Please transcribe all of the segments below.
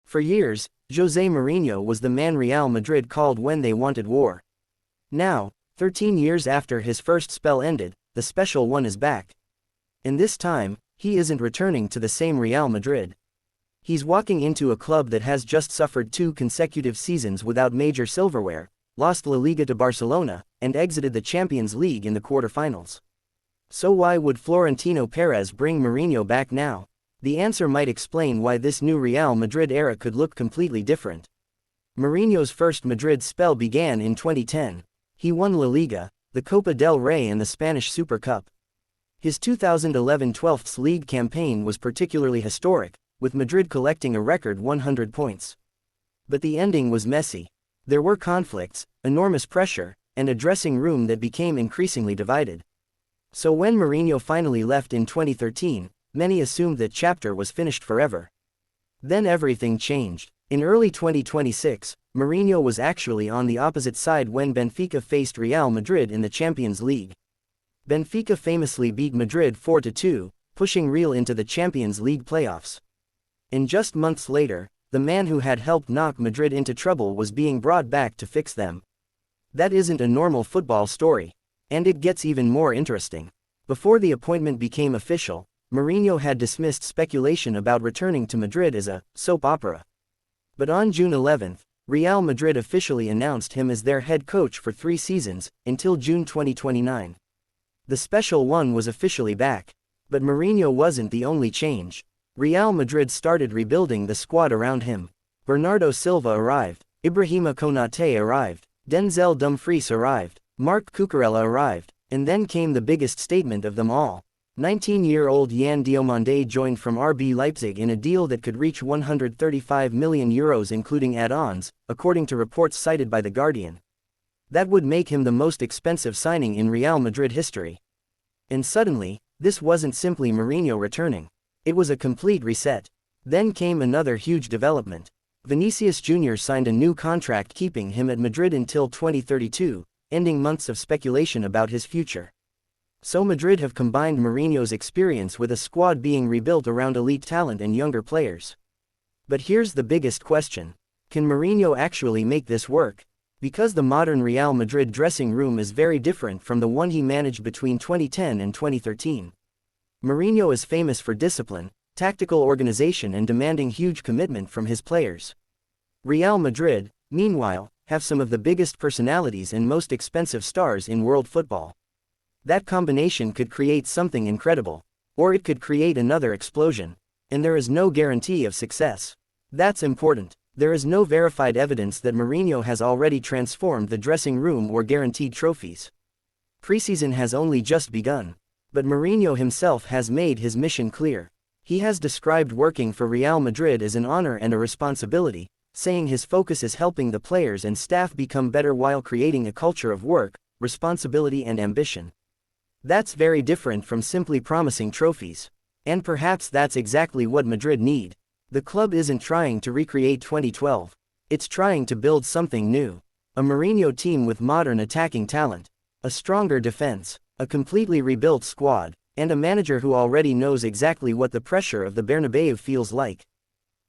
For years, José Mourinho was the man Real Madrid called when they wanted war. Now, 13 years after his first spell ended, the special one is back. And this time, he isn't returning to the same Real Madrid. He's walking into a club that has just suffered 2 consecutive seasons without major silverware, lost La Liga to Barcelona, and exited the Champions League in the quarterfinals. So why would Florentino Perez bring Mourinho back now? The answer might explain why this new Real Madrid era could look completely different. Mourinho's first Madrid spell began in 2010. He won La Liga, the Copa del Rey and the Spanish Super Cup. His 2011 12th league campaign was particularly historic, with Madrid collecting a record 100 points. But the ending was messy. There were conflicts, enormous pressure, and a dressing room that became increasingly divided. So when Mourinho finally left in 2013, many assumed that chapter was finished forever. Then everything changed. In early 2026, Mourinho was actually on the opposite side when Benfica faced Real Madrid in the Champions League. Benfica famously beat Madrid 4-2, pushing Real into the Champions League playoffs. And just months later, the man who had helped knock Madrid into trouble was being brought back to fix them. That isn't a normal football story. And it gets even more interesting. Before the appointment became official, Mourinho had dismissed speculation about returning to Madrid as a soap opera. But on June 11, Real Madrid officially announced him as their head coach for 3 seasons, until June 2029. The special one was officially back. But Mourinho wasn't the only change. Real Madrid started rebuilding the squad around him. Bernardo Silva arrived, Ibrahima Konate arrived, Denzel Dumfries arrived, Marc Cucurella arrived, and then came the biggest statement of them all. 19-year-old Yan Diomande joined from RB Leipzig in a deal that could reach €135 million including add-ons, according to reports cited by The Guardian. That would make him the most expensive signing in Real Madrid history. And suddenly, this wasn't simply Mourinho returning. It was a complete reset. Then came another huge development. Vinicius Jr. signed a new contract keeping him at Madrid until 2032, ending months of speculation about his future. So Madrid have combined Mourinho's experience with a squad being rebuilt around elite talent and younger players. But here's the biggest question. Can Mourinho actually make this work? Because the modern Real Madrid dressing room is very different from the one he managed between 2010 and 2013. Mourinho is famous for discipline, tactical organization and demanding huge commitment from his players. Real Madrid, meanwhile, have some of the biggest personalities and most expensive stars in world football. That combination could create something incredible. Or it could create another explosion. And there is no guarantee of success. That's important. There is no verified evidence that Mourinho has already transformed the dressing room or guaranteed trophies. Preseason has only just begun. But Mourinho himself has made his mission clear. He has described working for Real Madrid as an honor and a responsibility, saying his focus is helping the players and staff become better while creating a culture of work, responsibility and ambition. That's very different from simply promising trophies. And perhaps that's exactly what Madrid need. The club isn't trying to recreate 2012. It's trying to build something new. A Mourinho team with modern attacking talent, a stronger defense, a completely rebuilt squad, and a manager who already knows exactly what the pressure of the Bernabéu feels like.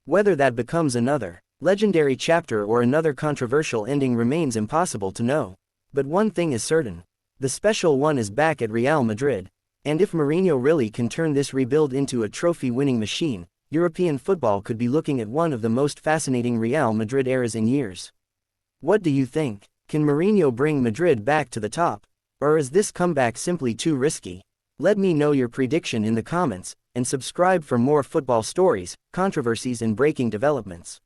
Whether that becomes another legendary chapter or another controversial ending remains impossible to know. But one thing is certain. The special one is back at Real Madrid. And if Mourinho really can turn this rebuild into a trophy-winning machine, European football could be looking at one of the most fascinating Real Madrid eras in years. What do you think? Can Mourinho bring Madrid back to the top? Or is this comeback simply too risky? Let me know your prediction in the comments, and subscribe for more football stories, controversies and breaking developments.